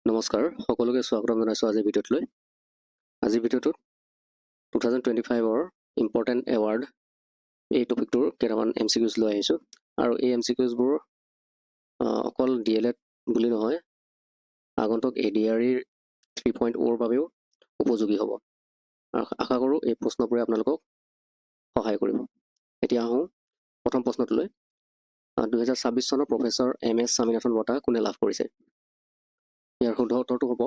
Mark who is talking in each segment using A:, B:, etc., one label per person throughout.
A: নমস্কাৰ সকলোকে স্বাগতম জনাইছো আজি ভিডিঅ'টোলৈ। আজি ভিডিঅ'টোত 2025 ইম্পৰ্টেণ্ট এৱাৰ্ড এই টপিকটোৰ কেইটামান MCQs লৈ আহিছো আৰু এই MCQsবোৰ অকল DLED বুলি নহয় আগন্তুক ADRE 3.0 বাবেও উপযোগী হ'ব। আশা কৰোঁ এই প্ৰশ্নবোৰে আপোনালোকক সহায় কৰিব। এতিয়া আহোঁ প্ৰথম প্ৰশ্নটোলৈ। 2026 চনৰ প্ৰফেচৰ MS স্বামীনাথন বঁটা কোনে লাভ কৰিছে? ইয়াৰ শুদ্ধ উত্তৰটো হ'ব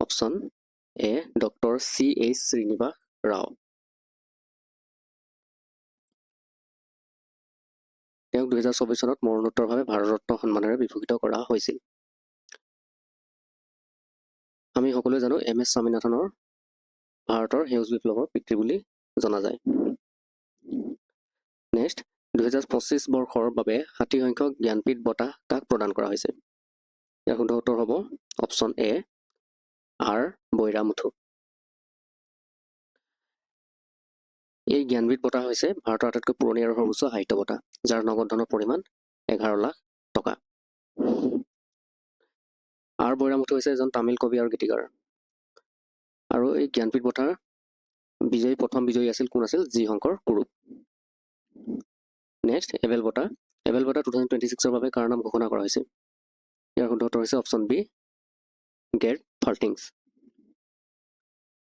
A: option A doctor CH Srinivas Rao. তেওঁক 2024 চনত মৰণোত্তৰভাৱে ভাৰত ৰত্ন সন্মানেৰে বিভূষিত কৰা হৈছিল। আমি সকলোৱে জানো MS স্বামীনাথনৰ ভাৰতৰ সেউজ বিপ্লৱৰ পিতৃ বুলি জনা যায়। নেক্সট 2025 বৰ্ষৰ বাবে 60 সংখ্যক জ্ঞানপীঠ বঁটা কাক প্ৰদান কৰা হৈছে? ইয়াৰ শুদ্ধ উত্তৰ হ'ব অপশ্যন এ R বৈৰামুথু। এই জ্ঞানপীঠ বঁটা হৈছে ভাৰতৰ আটাইতকৈ পুৰণি আৰু সৰ্বোচ্চ সাহিত্য বঁটা, যাৰ নগদ ধনৰ পৰিমাণ 11 লাখ টকা। R বৈৰামুথু হৈছে এজন তামিল কবি আৰু গীতিকাৰ। আৰু এই জ্ঞানপীঠ বঁটাৰ প্ৰথম বিজয়ী আছিল কোন আছিল? G Shankar Kurup. Next able বঁটা। এবেল বঁটা 2026 বাবে কাৰ নাম ঘোষণা কৰা হৈছে? ইয়াৰ শুদ্ধ উত্তৰ হৈছে অপশ্যন বি গেট ফাল্টিংছ।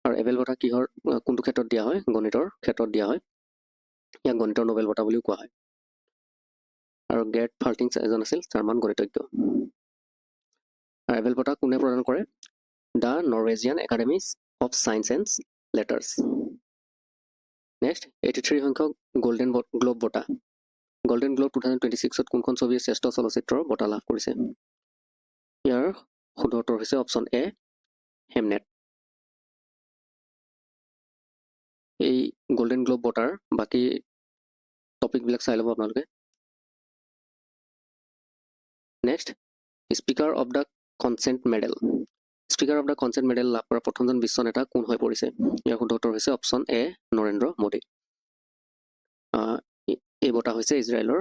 A: আৰু এবেল বঁটা কোনটো ক্ষেত্ৰত দিয়া হয়? গণিতৰ ক্ষেত্ৰত দিয়া হয়। ইয়াক গণিতৰ নোবেল বঁটা বুলিও কোৱা হয়। আৰু গেট ফাল্টিংছ এজন আছিল জাৰ্মান গণিতজ্ঞ। আৰু এবেল বঁটা কোনে প্ৰদান কৰে? The Norwegian academy of science and letters. Next 83 সংখ্যক গোল্ডেন গ্লোব বঁটা। গোল্ডেন গ্লোব 2026ত কোনখন ছবিয়ে শ্ৰেষ্ঠ চলচ্চিত্ৰৰ বঁটা লাভ কৰিছে? ইয়াৰ শুদ্ধ উত্তৰ হৈছে অপশ্যন এ হেমনেট। এই গোল্ডেন গ্লোব বঁটাৰ বাকী টপিকবিলাক চাই ল'ব আপোনালোকে। Next speaker of the consent medal. Speaker of the consent medal লাভ কৰা প্ৰথমজন বিশ্ব নেতা কোন হৈ পৰিছে? ইয়াৰ শুদ্ধ উত্তৰ হৈছে অপশ্যন এ নৰেন্দ্ৰ মোদী। এই বঁটা হৈছে ইজৰাইলৰ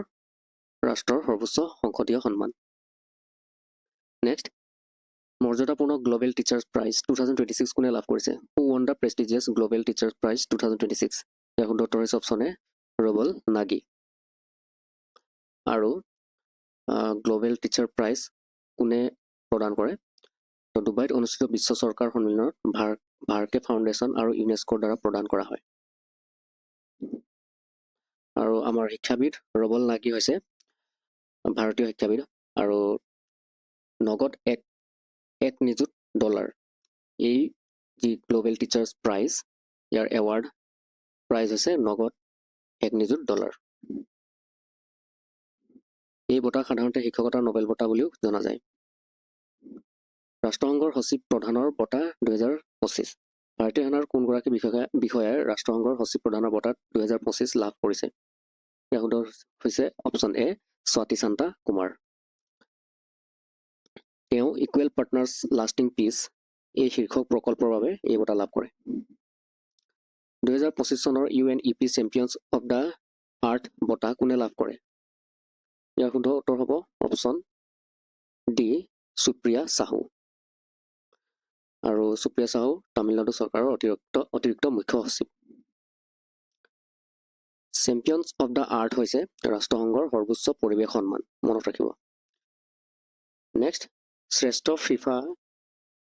A: ৰাষ্ট্ৰৰ সৰ্বোচ্চ সংসদীয় সন্মান। নেক্সট মৰ্যাদাপূৰ্ণ গ্ল'বেল টিচাৰ্ছ প্ৰাইজ 2026 কোনে লাভ কৰিছে? Who won the prestigious global teachers prize 2026? ইয়াৰ শুদ্ধ উত্তৰ হৈছে অপশ্যন এ ৰবল নাগি। আৰু গ্ল'বেল টিচাৰ প্ৰাইজ কোনে প্ৰদান কৰে? ডুবাইত অনুষ্ঠিত বিশ্ব চৰকাৰ সন্মিলনত ভাৰকে ফাউণ্ডেশ্যন আৰু ইউনেস্কোৰ দ্বাৰা প্ৰদান কৰা হয়। আৰু আমাৰ শিক্ষাবিদ ৰবল নাগি হৈছে ভাৰতীয় শিক্ষাবিদ আৰু নগদ এক নিযুত ডলাৰ এই যি গ্ল'বেল টিচাৰ্ছ প্ৰাইজ ইয়াৰ এৱাৰ্ড প্ৰাইজ হৈছে নগদ 1 নিযুত ডলাৰ। এই বঁটা সাধাৰণতে শিক্ষকতাৰ নোবেল বঁটা বুলিও জনা যায়। ৰাষ্ট্ৰসংঘৰ সচিব প্ৰধানৰ বঁটা 2025। ভাৰতীয় সেনাৰ কোনগৰাকী বিষয়াই ৰাষ্ট্ৰসংঘৰ সচিব প্ৰধানৰ বঁটা 2025 লাভ কৰিছে? ইয়াৰ শুদ্ধ হৈছে অপশ্যন এ স্বাতী শান্তা কুমাৰ। তেওঁ ইকুৱেল পাৰ্টনাৰ্ছ লাষ্টিং পিচ এই শীৰ্ষক প্ৰকল্পৰ বাবে এই বঁটা লাভ কৰে। 2025 চনৰ UNEP চেম্পিয়নছ অফ দ্য আৰ্থ বঁটা কোনে লাভ কৰে? ইয়াৰ শুদ্ধ উত্তৰ হ'ব অপশ্যন ডি সুপ্ৰিয়া সাহু। আৰু সুপ্ৰিয়া সাহু তামিলনাডু চৰকাৰৰ অতিৰিক্ত মুখ্য সচিব। চেম্পিয়নছ অফ দ্য আৰ্থ হৈছে ৰাষ্ট্ৰসংঘৰ সৰ্বোচ্চ পৰিৱেশ সন্মান, মনত ৰাখিব। নেক্সট শ্ৰেষ্ঠ ফিফা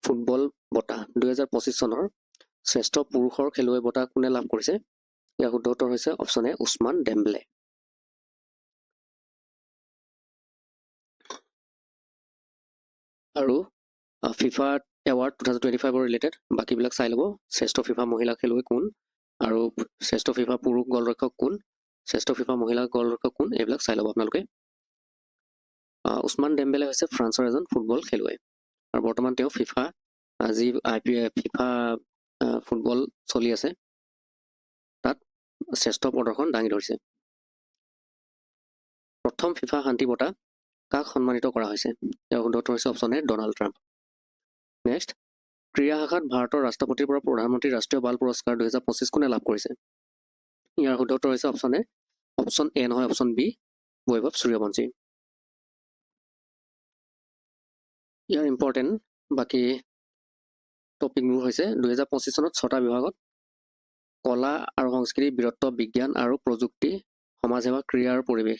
A: ফুটবল বঁটা 2025 চনৰ শ্ৰেষ্ঠ পুৰুষৰ খেলুৱৈ বঁটা কোনে লাভ কৰিছে? ইয়াৰ শুদ্ধ উত্তৰ হৈছে অপশ্যন এ উছমান ডেম্বলে। আৰু ফিফা এৱাৰ্ড 2025 ৰিলেটেড বাকীবিলাক চাই ল'ব। শ্ৰেষ্ঠ ফিফা মহিলা খেলুৱৈ কোন, আৰু শ্ৰেষ্ঠ ফিফা পুৰুষ গলৰক্ষক কোন, শ্ৰেষ্ঠ ফিফা মহিলা গলৰক্ষক কোন, এইবিলাক চাই ল'ব আপোনালোকে। উছমান ডেম্বেলে হৈছে ফ্ৰান্সৰ এজন ফুটবল খেলুৱৈ আৰু বৰ্তমান তেওঁ ফিফা যি ফিফা ফুটবল চলি আছে তাত শ্ৰেষ্ঠ প্ৰদৰ্শন দাঙি ধৰিছে। প্ৰথম ফিফা শান্তি বঁটা কাক সন্মানিত কৰা হৈছে? ইয়াৰ শুদ্ধ উত্তৰ হৈছে option A Donald Trump. Next ক্ৰীড়া শাখাত ভাৰতৰ ৰাষ্ট্ৰপতিৰ পৰা প্ৰধানমন্ত্ৰী ৰাষ্ট্ৰীয় বাল পুৰস্কাৰ 2025 কোনে লাভ কৰিছে? ইয়াৰ শুদ্ধ উত্তৰ হৈছে অপশ্যন এ নহয় অপশ্যন বি বৈভৱ সূৰ্যবংশী। ইয়াৰ ইম্পৰ্টেণ্ট বাকী টপিকবোৰ হৈছে 2025 চনত 6টা বিভাগত কলা আৰু সংস্কৃতি, বীৰত্ব, বিজ্ঞান আৰু প্ৰযুক্তি, সমাজ সেৱা, ক্ৰীড়া আৰু পৰিৱেশ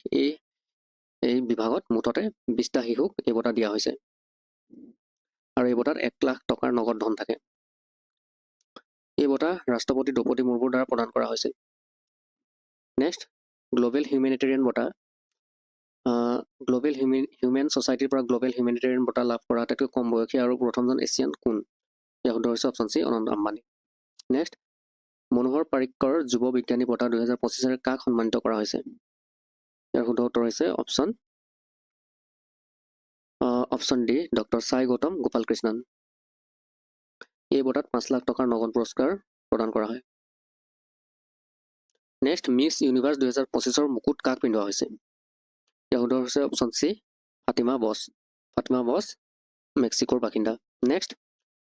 A: এই বিভাগত মুঠতে 20টা শিশুক এই বঁটা দিয়া হৈছে আৰু এই বঁটাত 1 লাখ টকাৰ নগদ ধন থাকে। এই বঁটা ৰাষ্ট্ৰপতি দ্ৰৌপদী মুৰ্মুৰ দ্বাৰা প্ৰদান কৰা হৈছে। নেক্সট, গ্ল'বেল হিউমেনিটেৰিয়ান বঁটা। গ্ল'বেল হিউমেন ছ'চাইটিৰ পৰা গ্ল'বেল হিউমেনিটেৰিয়ান বঁটা লাভ কৰা আটাইতকৈ কম বয়সীয়া আৰু প্ৰথমজন এছিয়ান কোন? ইয়াৰ শুদ্ধ হৈছে অপশ্যন চি, অনন্ত আম্বানী। নেক্সট, মনোহৰ পাৰিক্কৰ যুৱ বিজ্ঞানী বঁটা 2025 কাক সন্মানিত কৰা হৈছে? ইয়াৰ শুদ্ধ উত্তৰ হৈছে অপশ্যন ডি, ডক্টৰ চাই গৌতম গোপাল কৃষ্ণন। এই বঁটাত 5 লাখ টকাৰ নগদ পুৰস্কাৰ প্ৰদান কৰা হয়। নেক্সট, মিছ ইউনিভাৰ্ছ 2025 মুকুট কাক পিন্ধোৱা হৈছে? ইয়াৰ শুদ্ধ হৈছে অপশ্যন চি, ফাতিমা বছ। ফাতিমা বছ মেক্সিকোৰ বাসিন্দা। নেক্সট,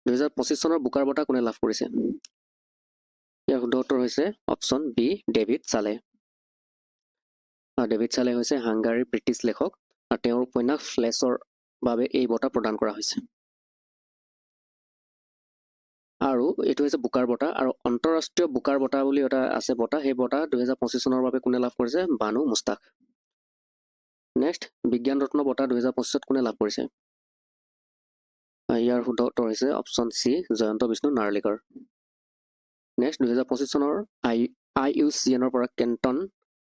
A: 2025 চনৰ বুকাৰ বঁটা কোনে লাভ কৰিছে? ইয়াৰ শুদ্ধ উত্তৰ হৈছে অপশ্যন বি, ডেভিড চালে। ডেভিড চালে হৈছে হাংগাৰীৰ ব্ৰিটিছ লেখক আৰু তেওঁৰ উপন্যাস ফ্লেছৰ বাবে এই বঁটা প্ৰদান কৰা হৈছে। আৰু এইটো হৈছে বুকাৰ বঁটা, আৰু আন্তঃৰাষ্ট্ৰীয় বুকাৰ বঁটা বুলি এটা আছে বঁটা, সেই বঁটা 2025 চনৰ বাবে কোনে লাভ কৰিছে? বানু মুস্তাক। নেক্সট, বিজ্ঞান ৰত্ন বঁটা 2025 কোনে লাভ কৰিছে? ইয়াৰ শুদ্ধ উত্তৰ হৈছে option C, Jayant Vishnu Narlikar. Next, 2025 চনৰ IUCNৰ পৰা কেণ্টন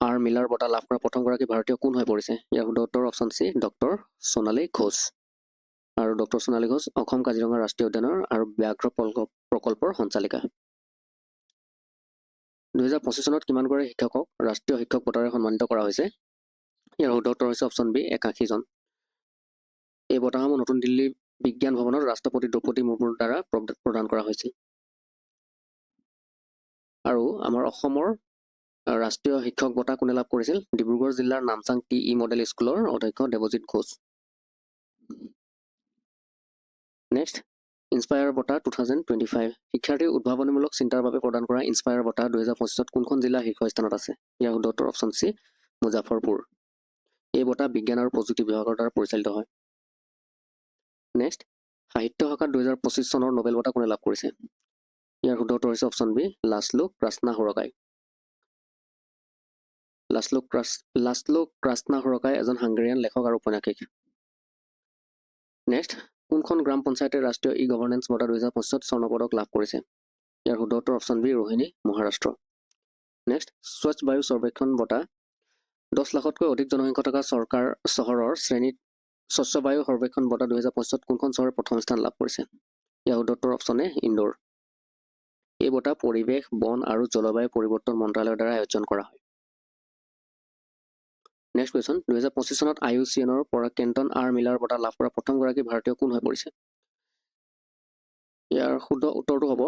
A: আৰ মিলাৰ বঁটা লাভ কৰা প্ৰথমগৰাকী ভাৰতীয় কোন হৈ পৰিছে? ইয়াৰ শুদ্ধ উত্তৰ অপশ্যন চি, ডক্টৰ সোণালী ঘোষ। আৰু ডক্টৰ সোণালী ঘোষ অসম কাজিৰঙা ৰাষ্ট্ৰীয় উদ্যানৰ আৰু ব্যাঘ্ৰ প্ৰকল্পৰ সঞ্চালিকা। 2025 চনত কিমানগৰাকী শিক্ষকক ৰাষ্ট্ৰীয় শিক্ষক বঁটাৰে সন্মানিত কৰা হৈছে? ইয়াৰ শুদ্ধ উত্তৰ হৈছে অপশ্যন বি, 81 জন। এই বঁটাসমূহ নতুন দিল্লী বিজ্ঞান ভৱনত ৰাষ্ট্ৰপতি দ্ৰৌপদী মুৰ্মুৰ দ্বাৰা প্ৰদান কৰা হৈছিল। আৰু আমাৰ অসমৰ ৰাষ্ট্ৰীয় শিক্ষক বঁটা কোনে লাভ কৰিছিল? ডিব্ৰুগড় জিলাৰ নামচাং TE মডেল স্কুলৰ অধ্যক্ষ দেৱজিৎ ঘোষ। নেক্সট, ইনস্পায়াৰ বঁটা 2025। শিক্ষাৰ্থীৰ উদ্ভাৱনীমূলক চিন্তাৰ বাবে প্ৰদান কৰা ইনস্পায়াৰ বঁটা 2025 কোনখন জিলা শীৰ্ষস্থানত আছে? ইয়াৰ শুদ্ধ উত্তৰ অপশ্যন চি, মুজাফৰপুৰ। এই বঁটা বিজ্ঞান আৰু প্ৰযুক্তি বিভাগৰ দ্বাৰা পৰিচালিত হয়। নেক্সট, সাহিত্য শাখাত 2025 চনৰ নোবেল বঁটা কোনে লাভ কৰিছে? ইয়াৰ শুদ্ধ উত্তৰ হৈছে অপশ্যন বি, লাছলো ক্ৰাস্না হৰকাই। লাছলো ক্ৰাস্না হৰকাই এজন হাংগেৰিয়ান লেখক আৰু ঔপন্যাসিক। নেক্সট, কোনখন গ্ৰাম পঞ্চায়তে ৰাষ্ট্ৰীয় ই-গভৰ্নেন্স বঁটা 2025 স্বৰ্ণ পদক লাভ কৰিছে? ইয়াৰ শুদ্ধ উত্তৰ option B, Rohini, Maharashtra. Next, স্বচ্ছ বায়ু সৰ্বেক্ষণ বঁটা 10 লাখতকৈ অধিক জনসংখ্যা থকা চহৰৰ শ্ৰেণীত স্বচ্ছ বায়ু সৰ্বেক্ষণ বঁটা 2025 কোনখন চহৰে প্ৰথম স্থান লাভ কৰিছে? ইয়াৰ শুদ্ধ উত্তৰ অপশ্যন এ, ইন্দোৰ। এই বঁটা পৰিৱেশ, বন আৰু জলবায়ু পৰিৱৰ্তন মন্ত্ৰালয়ৰ দ্বাৰা আয়োজন কৰা হয়। নেক্সট কুৱেশ্যন, 2025 চনত IUCNৰ পৰা কেণ্টন আৰ মিলাৰ বঁটা লাভ কৰা প্ৰথমগৰাকী ভাৰতীয় কোন হৈ পৰিছে? ইয়াৰ শুদ্ধ উত্তৰটো হ'ব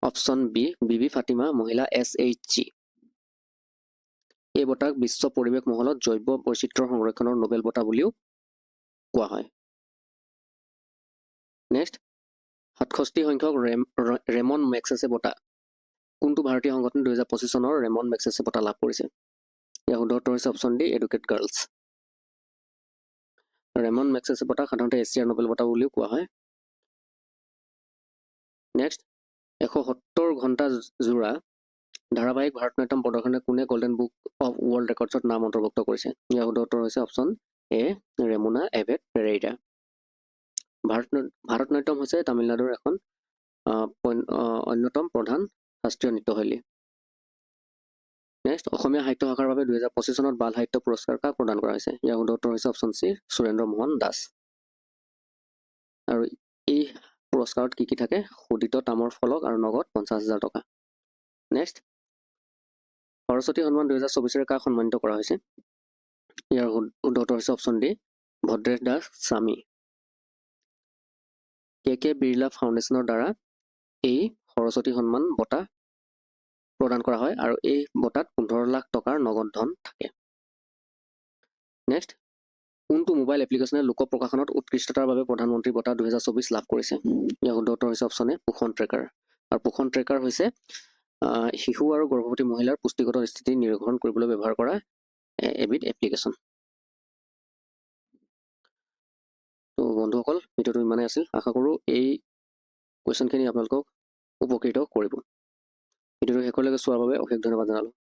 A: অপশ্যন বি, বিবি ফাতিমা, মহিলা SHG। এই বঁটাক বিশ্ব পৰিৱেশ মহলত জৈৱ বৈচিত্ৰ্য সংৰক্ষণৰ নোবেল বঁটা বুলিও কোৱা হয়। নেক্সট, 67 সংখ্যক ৰেমন মেগছেছে বঁটা কোনটো ভাৰতীয় সংগঠনে 2025 চনৰ ৰেমন মেগছেছে বঁটা লাভ কৰিছে? ইয়াৰ শুদ্ধ উত্তৰ হৈছে option D, educate girls. Ramon Magsaysay বঁটা সাধাৰণতে এছিয়াৰ নোবেল বঁটা বুলিও কোৱা হয়। নেক্সট, 170 ঘণ্টা জোৰা ধাৰাবাহিক ভাৰতনাট্যম প্ৰদৰ্শনে কোনে গল্ডেন বুক অফ ৱৰ্ল্ড ৰেকৰ্ডছত নাম অন্তৰ্ভুক্ত কৰিছে? ইয়াৰ শুদ্ধ উত্তৰ হৈছে অপশ্যন এ, ৰেমুনা এভেট পেৰেইৰা। ভাৰতনাট্যম হৈছে তামিলনাডুৰ এখন অন্যতম প্ৰধান শাস্ত্ৰীয় নৃত্যশৈলী। নেক্সট, অসমীয়া সাহিত্য শাখাৰ বাবে 2025 চনত বাল সাহিত্য পুৰস্কাৰ কাক প্ৰদান কৰা হৈছে? ইয়াৰ শুদ্ধ উত্তৰ হৈছে অপশ্যন চি, সুৰেন্দ্ৰ মোহন দাস। আৰু এই পুৰস্কাৰত কি থাকে? সুদিত তামৰ ফলক আৰু নগদ 50,000 টকা। নেক্সট, সৰস্বতী সন্মান 2024 কাক সন্মানিত কৰা হৈছে? ইয়াৰ শুদ্ধ উত্তৰ হৈছে অপশ্যন ডি, ভদ্ৰেশ দাস স্বামী। KK বিৰলা ফাউণ্ডেশ্যনৰ দ্বাৰা এই সৰস্বতী সন্মান বঁটা প্ৰদান কৰা হয় আৰু এই বঁটাত 15 লাখ টকাৰ নগদ ধন থাকে। নেক্সট, কোনটো মোবাইল এপ্লিকেশ্যনে লোক প্ৰকাশনত উৎকৃষ্টতাৰ বাবে প্ৰধানমন্ত্ৰী বঁটা 2024 লাভ কৰিছে? ইয়াৰ শুদ্ধ উত্তৰ হৈছে অপশ্যন এ, পোষণ ট্ৰেকাৰ। আৰু পোষণ ট্ৰেকাৰ হৈছে শিশু আৰু গৰ্ভৱতী মহিলাৰ পুষ্টিগত স্থিতি নিৰীক্ষণ কৰিবলৈ ব্যৱহাৰ কৰা এবিধ এপ্লিকেশ্যন। তো বন্ধুসকল ভিডিঅ'টো ইমানেই আছিল আশা কৰোঁ এই কুৱেশ্যনখিনি আপোনালোকক উপকৃত কৰিব ভিডিঅ'টো শেষলৈকে চোৱাৰ বাবে অশেষ ধন্যবাদ জনালোঁ